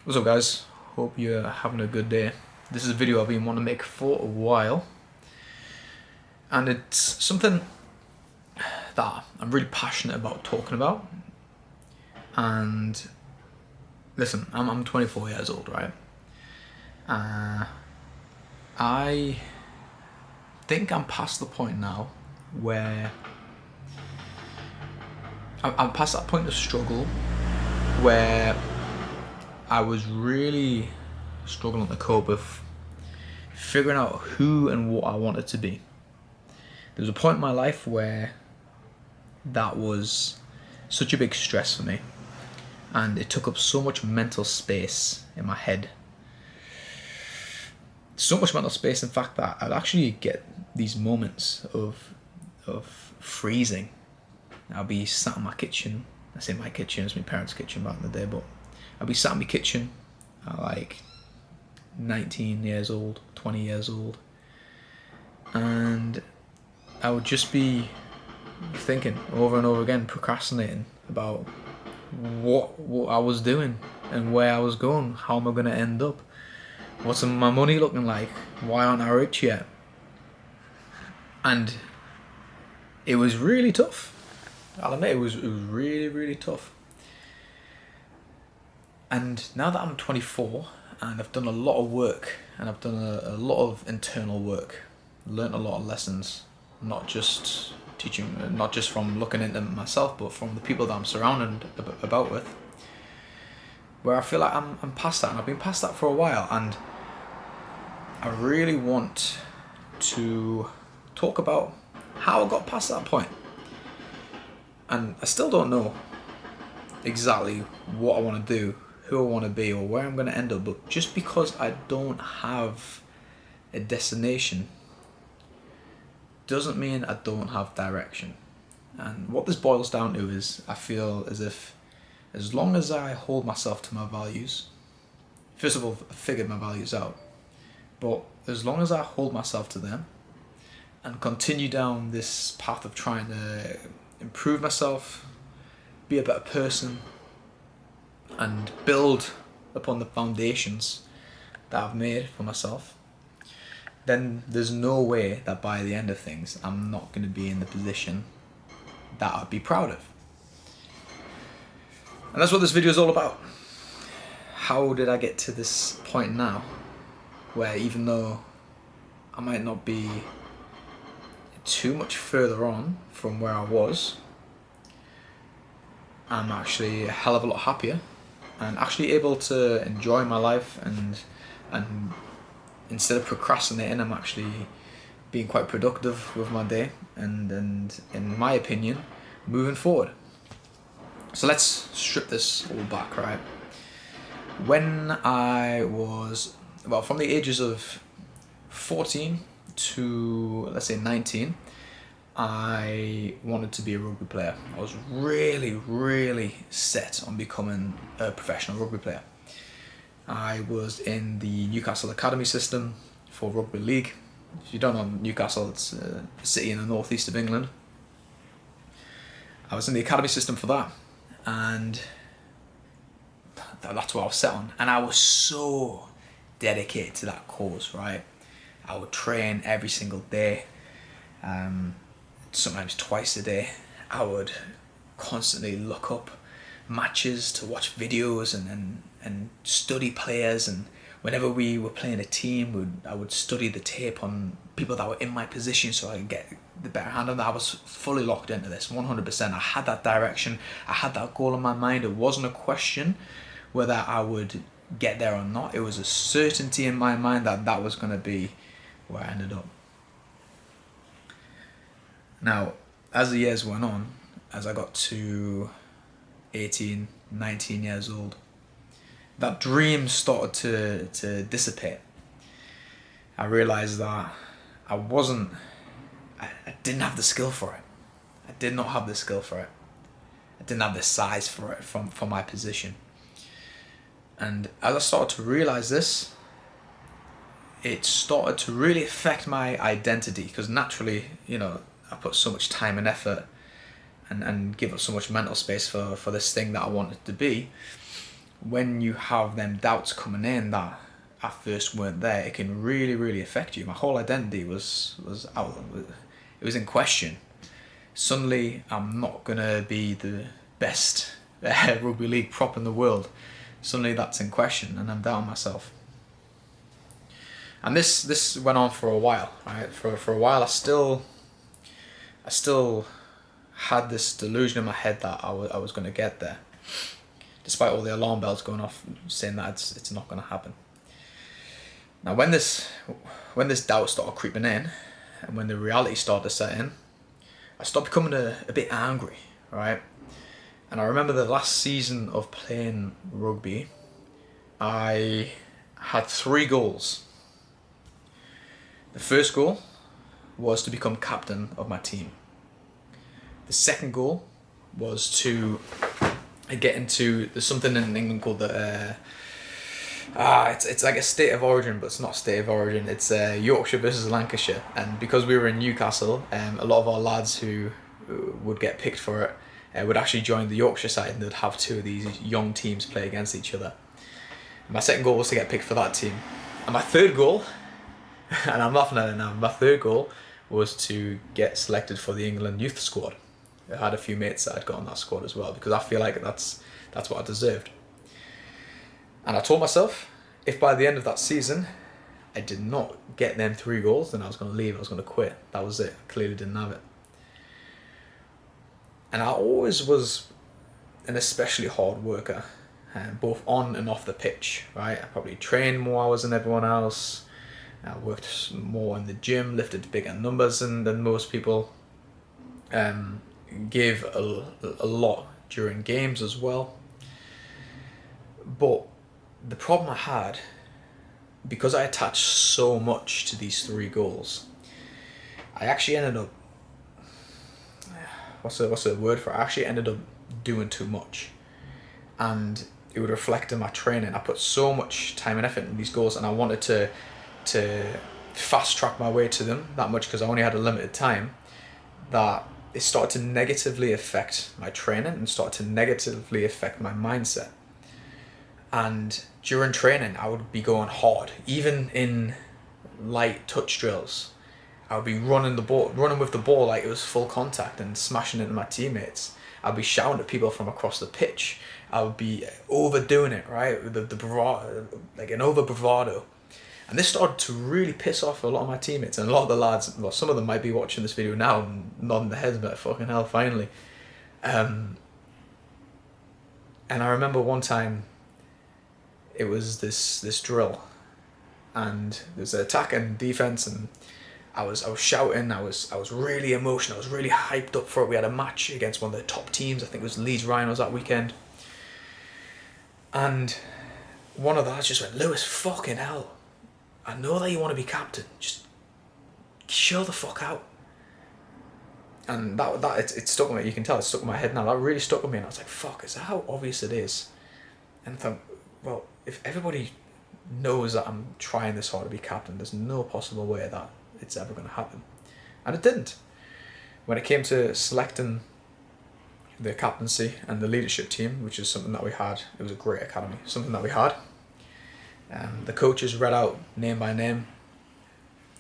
What's up, guys? Hope you're having a good day. This is a video I've been wanting to make for a while, and it's something that I'm really passionate about talking about. And listen, I'm 24 years old, right? I think I'm past the point now where I'm past that point of struggle where I was really struggling to cope with figuring out who and what I wanted to be. There was a point in my life where that was such a big stress for me, and it took up so much mental space in my head. So much mental space, in fact, that I'd actually get these moments of freezing. I'll be sat in my kitchen. I say my kitchen, it's my parents' kitchen back in the day, but I'll be sat in my kitchen at like 19 years old, 20 years old, and I would just be thinking over and over again, procrastinating about what I was doing and where I was going. How am I going to end up? What's my money looking like? Why aren't I rich yet? And it was really tough. I'll admit it was really, really tough. And now that I'm 24 and I've done a lot of work, and I've done a lot of internal work, learned a lot of lessons, not just teaching, not just from looking into myself, but from the people that I'm surrounded about with, where I feel like I'm past that, and I've been past that for a while, and I really want to talk about how I got past that point. And I still don't know exactly what I want to do, who I want to be, or where I'm going to end up, but just because I don't have a destination doesn't mean I don't have direction. And what this boils down to is, I feel as if as long as I hold myself to my values, first of all, I figured my values out, but as long as I hold myself to them and continue down this path of trying to improve myself, be a better person, and build upon the foundations that I've made for myself, then there's no way that by the end of things I'm not going to be in the position that I'd be proud of. And that's what this video is all about. How did I get to this point now, where even though I might not be too much further on from where I was, I'm actually a hell of a lot happier and actually able to enjoy my life, and instead of procrastinating, I'm actually being quite productive with my day and in my opinion, moving forward. So let's strip this all back, right? When I was, well, from the ages of 14 to, let's say, 19, I wanted to be a rugby player. I was really, really set on becoming a professional rugby player. I was in the Newcastle Academy system for Rugby League. If you don't know Newcastle, it's a city in the northeast of England. I was in the academy system for that, and that's what I was set on. And I was so dedicated to that cause, right? I would train every single day, sometimes twice a day. I would constantly look up matches to watch videos and study players, and whenever we were playing a team, I would study the tape on people that were in my position so I could get the better hand on that. I was fully locked into this 100%. I had that direction, I had that goal in my mind. It wasn't a question whether I would get there or not. It was a certainty in my mind that that was going to be where I ended up. Now, as the years went on, as I got to 18, 19 years old, that dream started to dissipate. I realized that I didn't have the skill for it. I did not have the skill for it. I didn't have the size for it for my position. And as I started to realize this, it started to really affect my identity, because naturally, I put so much time and effort and give up so much mental space for this thing that I wanted to be. when you have them doubts coming in that at first weren't there, it can really, really affect you. My whole identity was out. It was in question. Suddenly, I'm not gonna be the best rugby league prop in the world. Suddenly, that's in question, and I'm doubting myself. And this went on for a while, right? For a while, I still had this delusion in my head that I was gonna get there, despite all the alarm bells going off saying that it's not gonna happen. Now, when this doubt started creeping in, and when the reality started to set in, I started becoming a bit angry, right? And I remember the last season of playing rugby, I had 3 goals. The first goal was to become captain of my team. The second goal was to get into, there's something in England called the it's like a state of origin, but it's not state of origin. It's Yorkshire versus Lancashire, and because we were in Newcastle, a lot of our lads who would get picked for it would actually join the Yorkshire side, and they'd have 2 of these young teams play against each other. And my second goal was to get picked for that team, and my third goal, and I'm laughing at it now, my third goal was to get selected for the England youth squad. I had a few mates that I'd got on that squad as well, because I feel like that's what I deserved. And I told myself, if by the end of that season I did not get them 3 goals, then I was going to leave, I was going to quit. That was it. I clearly didn't have it. And I always was an especially hard worker, both on and off the pitch, right? I probably trained more hours than everyone else. I worked more in the gym, lifted bigger numbers than most people. Gave a lot during games as well. But the problem I had, because I attached so much to these 3 goals, I actually ended up, what's the word for it? I actually ended up doing too much, and it would reflect in my training. I put so much time and effort in these goals, and I wanted to fast track my way to them that much because I only had a limited time, that it started to negatively affect my training and started to negatively affect my mindset. And during training, I would be going hard, even in light touch drills. I would be running with the ball like it was full contact and smashing into my teammates. I'd be shouting at people from across the pitch. I would be overdoing it, right? The bravado, like an over bravado. And this started to really piss off a lot of my teammates, and a lot of the lads, well, some of them might be watching this video now and nodding their heads, but fucking hell, finally. And I remember one time, it was this drill, and there's an attack and defense, and I was shouting, I was really emotional, I was really hyped up for it. We had a match against one of the top teams, I think it was Leeds Rhinos that weekend, and one of the lads just went, "Lewis, fucking hell, I know that you want to be captain, just chill the fuck out." And it stuck with me. You can tell it stuck in my head now. That really stuck with me, and I was like, fuck, is that how obvious it is? And I thought, well, if everybody knows that I'm trying this hard to be captain, there's no possible way that it's ever going to happen. And it didn't. When it came to selecting the captaincy and the leadership team, which is something that we had, it was a great academy, something that we had. The coaches read out name by name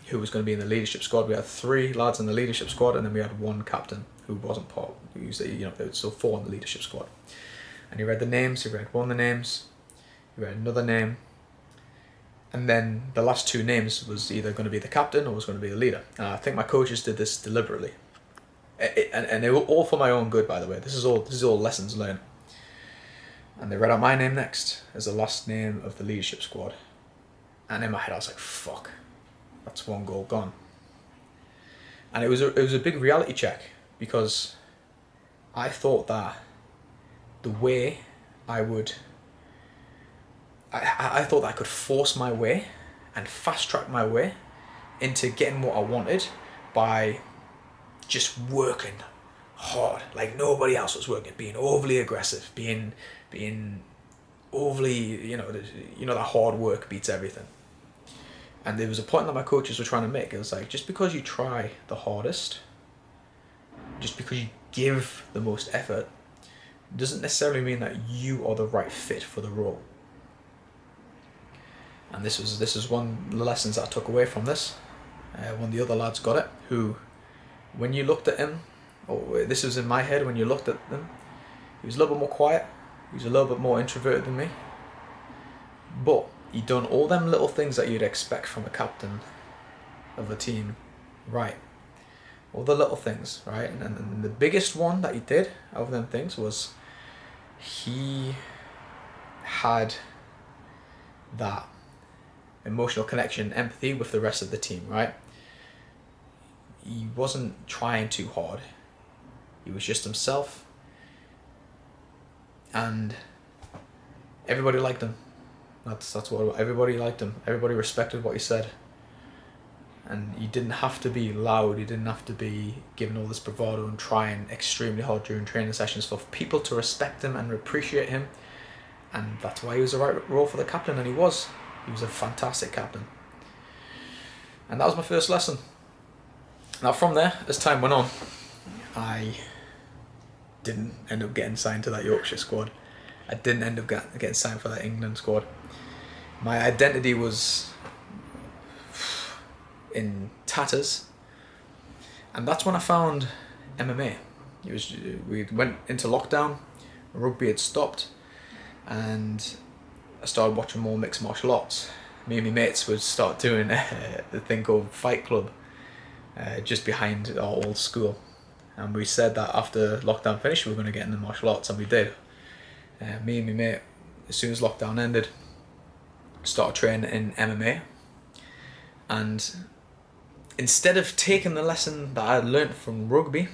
who was going to be in the leadership squad. We had 3 lads in the leadership squad, and then we had 1 captain who wasn't part. There was still 4 in the leadership squad. And he read the names. He read one of the names. He read another name. And then the last 2 names was either going to be the captain or was going to be the leader. And I think my coaches did this deliberately, and they were all for my own good, by the way. This is all lessons learned. And they read out my name next as the last name of the leadership squad. And in my head I was like, fuck, that's 1 goal gone. And it was a big reality check, because I thought that the way I thought that I could force my way and fast track my way into getting what I wanted by just working hard like nobody else was working, being overly aggressive, being overly, that hard work beats everything. And there was a point that my coaches were trying to make. It was like, just because you try the hardest, just because you give the most effort, doesn't necessarily mean that you are the right fit for the role. And this is one of the lessons that I took away from this. One of the other lads got it, who, when you looked at him, or this was in my head, when you looked at them, he was a little bit more quiet, he was a little bit more introverted than me, but he'd done all them little things that you'd expect from a captain of a team, right? All the little things, right? And the biggest one that he did out of them things was he had that emotional connection, empathy with the rest of the team, right? He wasn't trying too hard. He was just himself, and everybody liked him. That's what everybody liked him. Everybody respected what he said. And he didn't have to be loud. He didn't have to be giving all this bravado and trying extremely hard during training sessions for people to respect him and appreciate him. And that's why he was the right role for the captain, and he was. He was a fantastic captain. And that was my first lesson. Now from there, as time went on, I didn't end up getting signed to that Yorkshire squad. I didn't end up getting signed for that England squad. My identity was in tatters, and that's when I found MMA. We went into lockdown, rugby had stopped, and I started watching more mixed martial arts. Me and my mates would start doing the thing called Fight Club, just behind our old school, and we said that after lockdown finished we were going to get into martial arts, and we did. Me and my mate, as soon as lockdown ended, started training in MMA, and instead of taking the lesson that I had learnt from rugby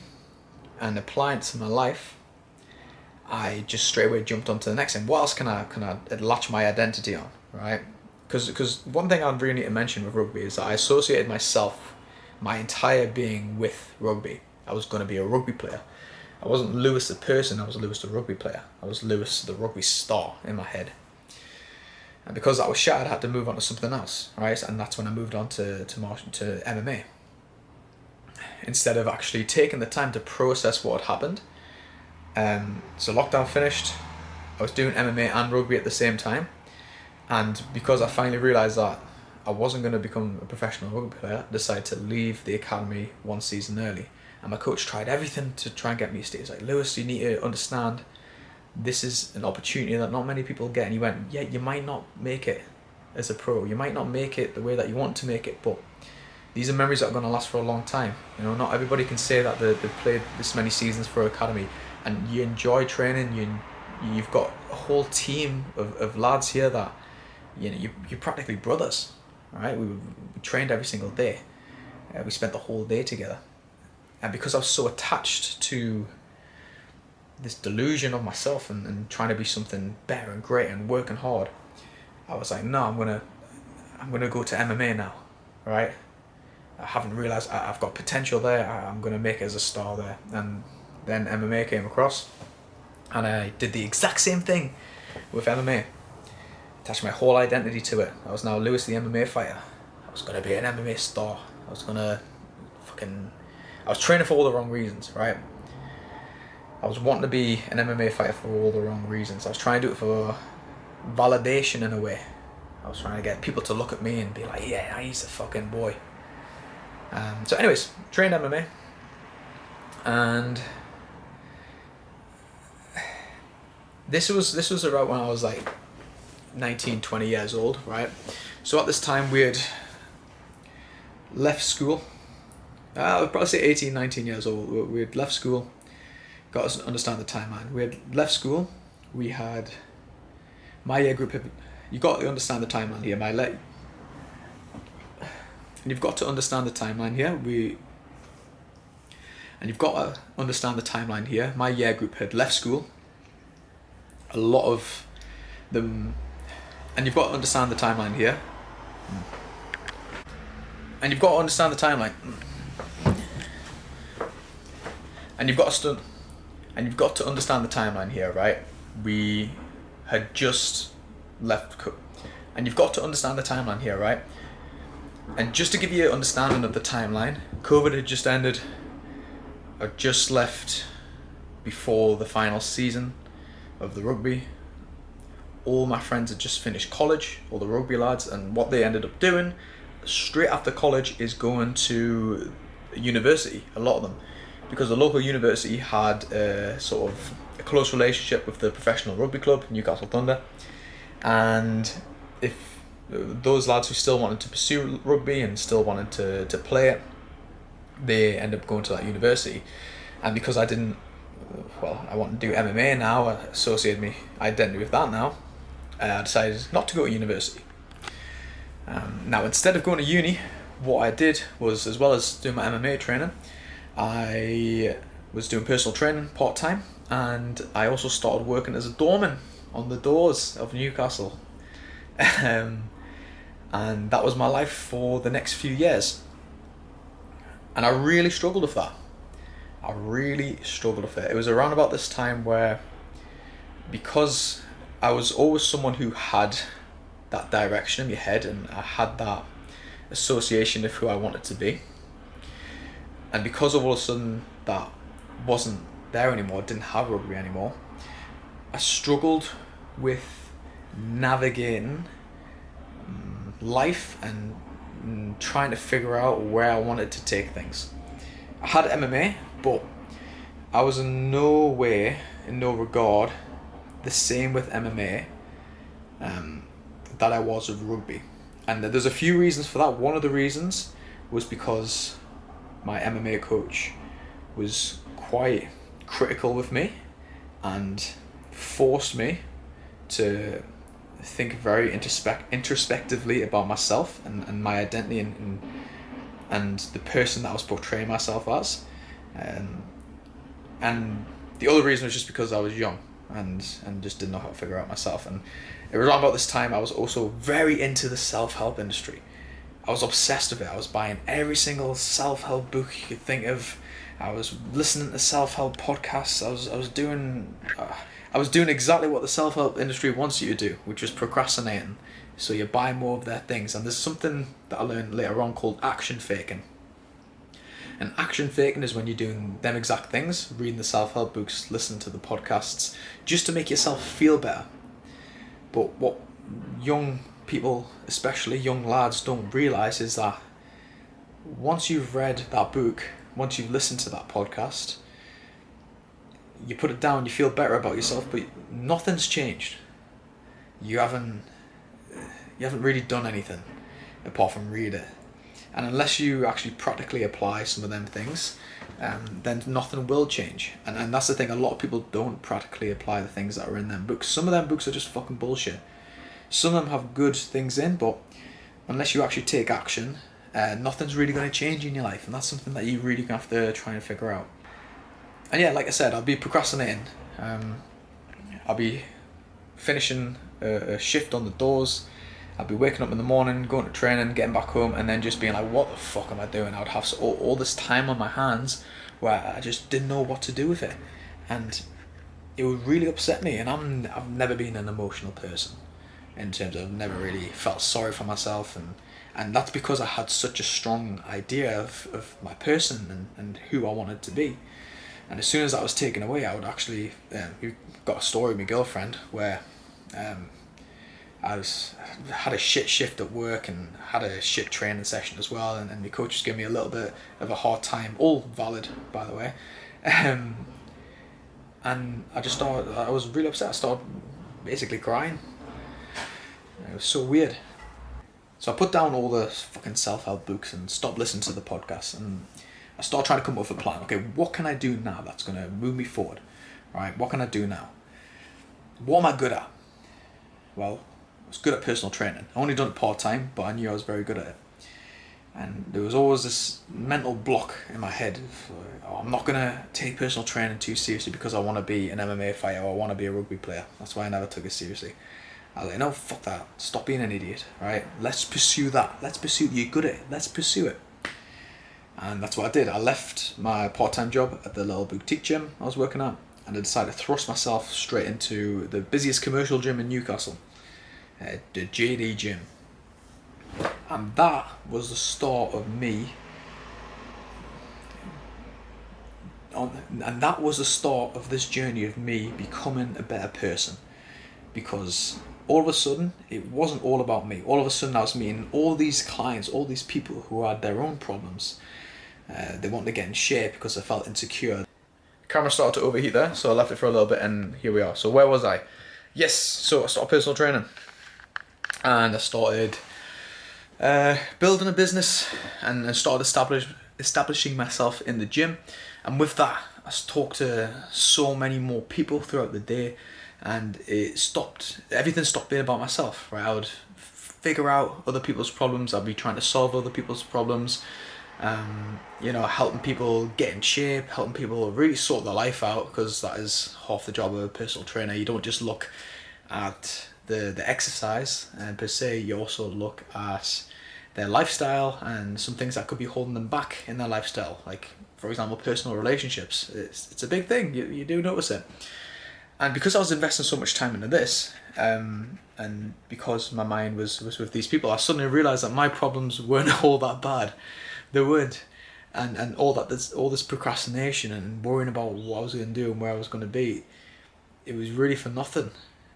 and applying it to my life, I just straight away jumped onto the next thing. What else can I latch my identity on, right? Because one thing I really need to mention with rugby is that I associated myself, my entire being, with rugby. I was going to be a rugby player. I wasn't Lewis the person, I was Lewis the rugby player. I was Lewis the rugby star in my head. And because that was shattered, I had to move on to something else, right? And that's when I moved on to MMA. Instead of actually taking the time to process what had happened. So lockdown finished, I was doing MMA and rugby at the same time. And because I finally realised that I wasn't going to become a professional rugby player, I decided to leave the academy one season early. And my coach tried everything to try and get me to stay. He's like, Lewis, you need to understand, this is an opportunity that not many people get. And he went, yeah, you might not make it as a pro. You might not make it the way that you want to make it, but these are memories that are going to last for a long time. You know, not everybody can say that they've played this many seasons for academy and you enjoy training. You've got a whole team of lads here that, you know, you're practically brothers, right? We trained every single day. We spent the whole day together. And because I was so attached to this delusion of myself and trying to be something better and great and working hard, I was like, no, I'm gonna go to MMA now, right? I haven't realised I've got potential there. I'm gonna make it as a star there. And then MMA came across, and I did the exact same thing with MMA. Attached my whole identity to it. I was now Lewis the MMA fighter. I was gonna be an MMA star. I was training for all the wrong reasons, right? I was wanting to be an MMA fighter for all the wrong reasons. I was trying to do it for validation in a way. I was trying to get people to look at me and be like, yeah, he's a fucking boy. So anyways, trained MMA. And this was around when I was like 19, 20 years old, right? So at this time we had left school. I would probably say 18, 19 years old. We had left school. Got us to understand the timeline. We had left school. We had my year group. You got to understand the timeline here. And you've got to understand the timeline here. And you've got to understand the timeline here. My year group had left school. A lot of them, and you've got to understand the timeline here. And you've got to understand the timeline. And you've got to understand the timeline here, right? We had just left, and you've got to understand the timeline here, right? And just to give you an understanding of the timeline, COVID had just ended. I just left before the final season. of the rugby. All my friends had just finished college, all the rugby lads, and what they ended up doing straight after college is going to university, a lot of them, because the local university had a sort of a close relationship with the professional rugby club, Newcastle Thunder, and if those lads who still wanted to pursue rugby and still wanted to play it, they end up going to that university. And because I didn't, well, I want to do MMA now, I associate me identity with that now, I decided not to go to university. Now, instead of going to uni, what I did was, as well as doing my MMA training, I was doing personal training part-time, and I also started working as a doorman on the doors of Newcastle. And that was my life for the next few years. And I really struggled with that. It was around about this time where, because I was always someone who had that direction in my head, and I had that association of who I wanted to be, and because all of a sudden that wasn't there anymore, didn't have rugby anymore, I struggled with navigating life and trying to figure out where I wanted to take things. I had MMA, but I was in no way, in no regard, the same with MMA that I was with rugby. And there's a few reasons for that. One of the reasons was because my MMA coach was quite critical with me and forced me to think very introspectively about myself and my identity and the person that I was portraying myself as. And the other reason was just because I was young and just didn't know how to figure out myself. And it was around about this time I was also very into the self-help industry. I was obsessed with it. I was buying every single self-help book you could think of. I was listening to self-help podcasts. I was doing exactly what the self-help industry wants you to do, which was procrastinating. So you buy more of their things. And there's something that I learned later on called action faking. And action faking is when you're doing them exact things, reading the self-help books, listening to the podcasts, just to make yourself feel better. But what young people, especially young lads, don't realise is that once you've read that book, once you've listened to that podcast, you put it down, you feel better about yourself, but nothing's changed. You haven't really done anything apart from read it. And unless you actually practically apply some of them things, then nothing will change. And that's the thing, a lot of people don't practically apply the things that are in them books. Some of them books are just fucking bullshit. Some of them have good things in, but unless you actually take action, nothing's really going to change in your life. And that's something that you really have to try and figure out. And yeah, like I said, I'll be procrastinating. I'll be finishing a shift on the doors. I'll be waking up in the morning, going to training, getting back home, and then just being like, what the fuck am I doing? I would have all this time on my hands where I just didn't know what to do with it. And it would really upset me. And I've never been an emotional person in terms of, I've never really felt sorry for myself. And that's because I had such a strong idea of my person and who I wanted to be. And as soon as that was taken away, I would actually, we've got a story with my girlfriend where I had a shit shift at work and had a shit training session as well, and my coach was giving me a little bit of a hard time, all valid by the way, and I was really upset. I started basically crying. It was so weird. So I put down all the fucking self-help books and stopped listening to the podcasts, and I started trying to come up with a plan. Okay, what can I do now that's going to move me forward? Right, what can I do now? What am I good at? Well, I was good at personal training. I only done it part-time, but I knew I was very good at it. And there was always this mental block in my head of, I'm not going to take personal training too seriously because I want to be an MMA fighter or I want to be a rugby player. That's why I never took it seriously. I was like, no, fuck that. Stop being an idiot, right? Let's pursue that. You're good at it. Let's pursue it. And that's what I did. I left my part-time job at the little boutique gym I was working at, and I decided to thrust myself straight into the busiest commercial gym in Newcastle, the JD gym. And that was the start of me And that was the start of this journey of me becoming a better person, because all of a sudden it wasn't all about me. All of a sudden I was meeting all these clients, all these people who had their own problems. They wanted to get in shape because I felt insecure. Camera started to overheat there, so I left it for a little bit, and here we are. So where was I? Yes, so I started personal training, and I started building a business, and started establishing myself in the gym. And with that, I talked to so many more people throughout the day, and everything stopped being about myself, right? I would figure out other people's problems. I'd be trying to solve other people's problems. Helping people get in shape, helping people really sort their life out, because that is half the job of a personal trainer. You don't just look at the exercise per se, you also look at their lifestyle and some things that could be holding them back in their lifestyle. Like, for example, personal relationships. It's a big thing, you do notice it. And because I was investing so much time into this, and because my mind was with these people, I suddenly realised that my problems weren't all that bad. They weren't. And all this procrastination and worrying about what I was going to do and where I was going to be, it was really for nothing.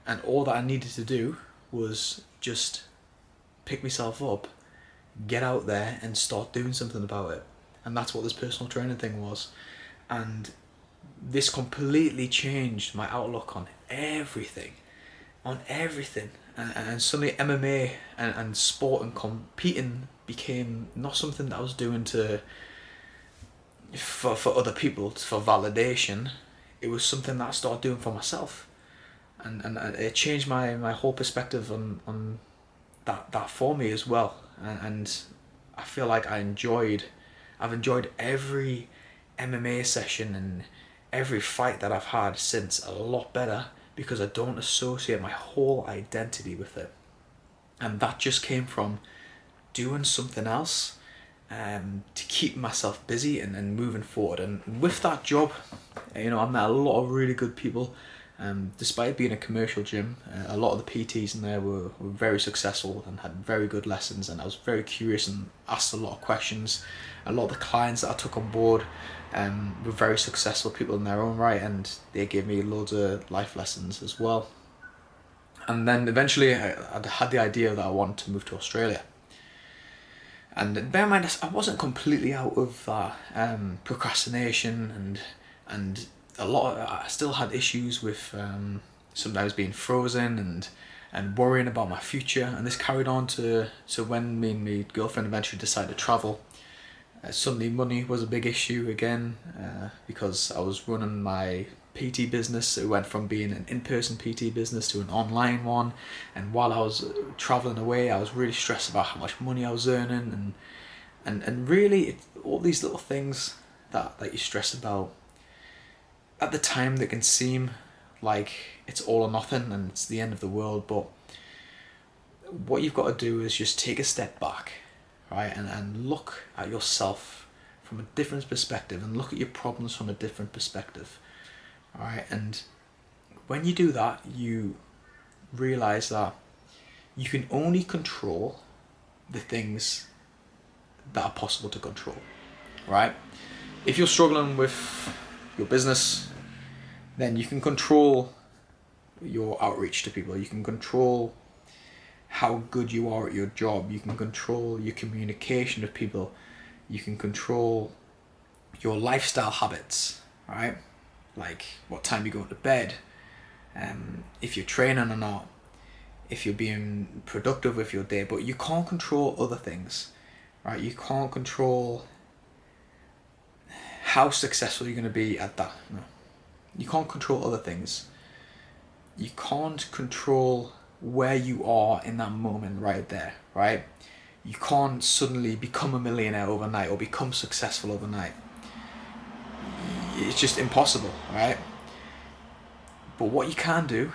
And all that I needed to do was just pick myself up, get out there and start doing something about it. And that's what this personal training thing was. And this completely changed my outlook on everything. And suddenly MMA and sport and competing became not something that I was doing for other people, for validation. It was something that I started doing for myself. And it changed my whole perspective on that for me as well. And I feel like I've enjoyed every MMA session and every fight that I've had since a lot better, because I don't associate my whole identity with it. And that just came from doing something else to keep myself busy and moving forward. And with that job, I met a lot of really good people. Despite being a commercial gym, a lot of the PTs in there were very successful and had very good lessons, and I was very curious and asked a lot of questions. A lot of the clients that I took on board were very successful people in their own right, and they gave me loads of life lessons as well. And then eventually I had the idea that I wanted to move to Australia. And bear in mind, I wasn't completely out of procrastination and I still had issues with sometimes being frozen and worrying about my future. And this carried on to when me and my girlfriend eventually decided to travel. Suddenly money was a big issue again, because I was running my PT business. It went from being an in-person PT business to an online one, and while I was traveling away, I was really stressed about how much money I was earning, and really all these little things that you stress about at the time that can seem like it's all or nothing and it's the end of the world. But what you've got to do is just take a step back, right, and look at yourself from a different perspective, and look at your problems from a different perspective. Alright, and when you do that, you realize that you can only control the things that are possible to control. Right? If you're struggling with your business, then you can control your outreach to people. You can control how good you are at your job. You can control your communication with people. You can control your lifestyle habits, right? Like what time you go to bed, if you're training or not, if you're being productive with your day. But you can't control other things, right? You can't control how successful you're going to be at that. No. You can't control other things. You can't control where you are in that moment right there, right? You can't suddenly become a millionaire overnight or become successful overnight. It's just impossible, right? But what you can do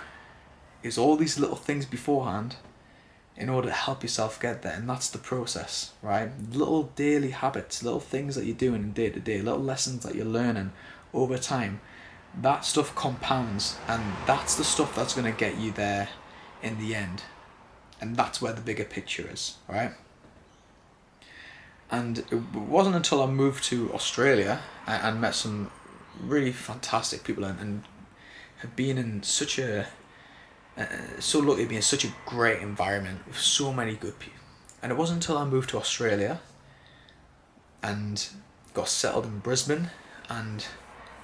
is all these little things beforehand in order to help yourself get there, and that's the process, right? Little daily habits, little things that you're doing day to day, little lessons that you're learning over time. That stuff compounds, and that's the stuff that's going to get you there in the end. And that's where the bigger picture is, right? And it wasn't until I moved to Australia and met some really fantastic people, and have been in such a so lucky to be in such a great environment with so many good people. And it wasn't until I moved to Australia and got settled in Brisbane and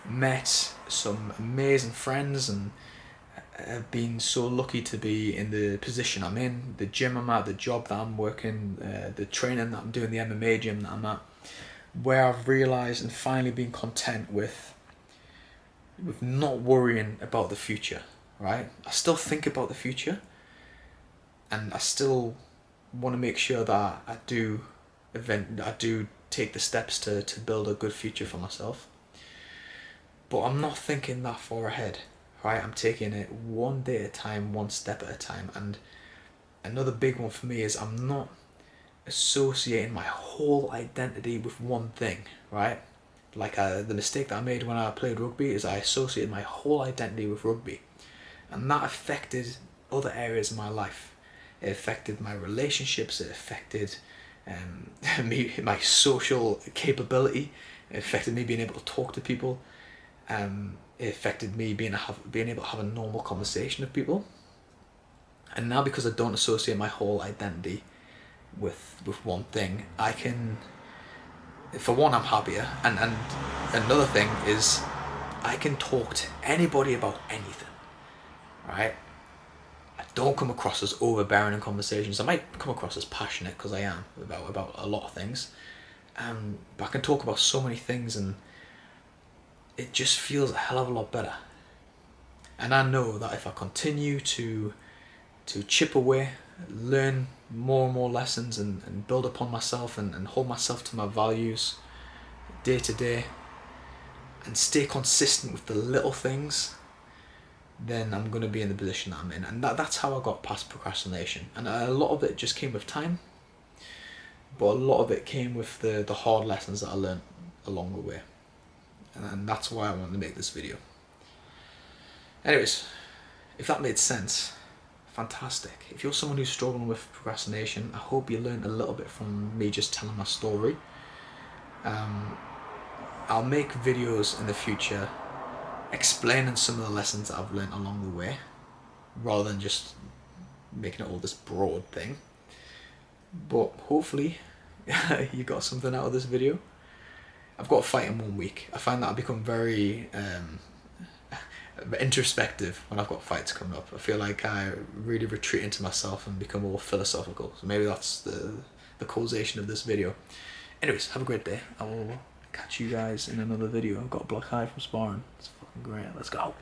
met some amazing friends, and have been so lucky to be in the position I'm in, the gym I'm at, the job that I'm working, the training that I'm doing, the MMA gym that I'm at, where I've realised and finally been content with not worrying about the future, right? I still think about the future, and I still want to make sure that I do take the steps to build a good future for myself. But I'm not thinking that far ahead, right? I'm taking it one day at a time, one step at a time. And another big one for me is I'm not associating my whole identity with one thing, right? Like the mistake that I made when I played rugby is I associated my whole identity with rugby, and that affected other areas of my life. It affected my relationships. It affected me, my social capability. It affected me being able to talk to people. It affected me being able to have a normal conversation with people. And now, because I don't associate my whole identity with one thing, I can, for one, I'm happier, and another thing is I can talk to anybody about anything, right? I don't come across as overbearing in conversations. I might come across as passionate, because I am about a lot of things, but I can talk about so many things, and it just feels a hell of a lot better. And I know that if I continue to chip away, learn more and more lessons, and build upon myself, and hold myself to my values day to day, and stay consistent with the little things, then I'm going to be in the position that I'm in. And that's how I got past procrastination. And a lot of it just came with time, but a lot of it came with the hard lessons that I learned along the way. And that's why I wanted to make this video. Anyways, if that made sense, fantastic. If you're someone who's struggling with procrastination, I hope you learned a little bit from me just telling my story. I'll make videos in the future explaining some of the lessons that I've learned along the way, rather than just making it all this broad thing. But hopefully you got something out of this video. I've got a fight in 1 week. I find that I become very introspective when I've got fights coming up. I feel like I really retreat into myself and become more philosophical. So maybe that's the causation of this video. Anyways, have a great day. I will catch you guys in another video. I've got a black eye from sparring. It's fucking great. Let's go.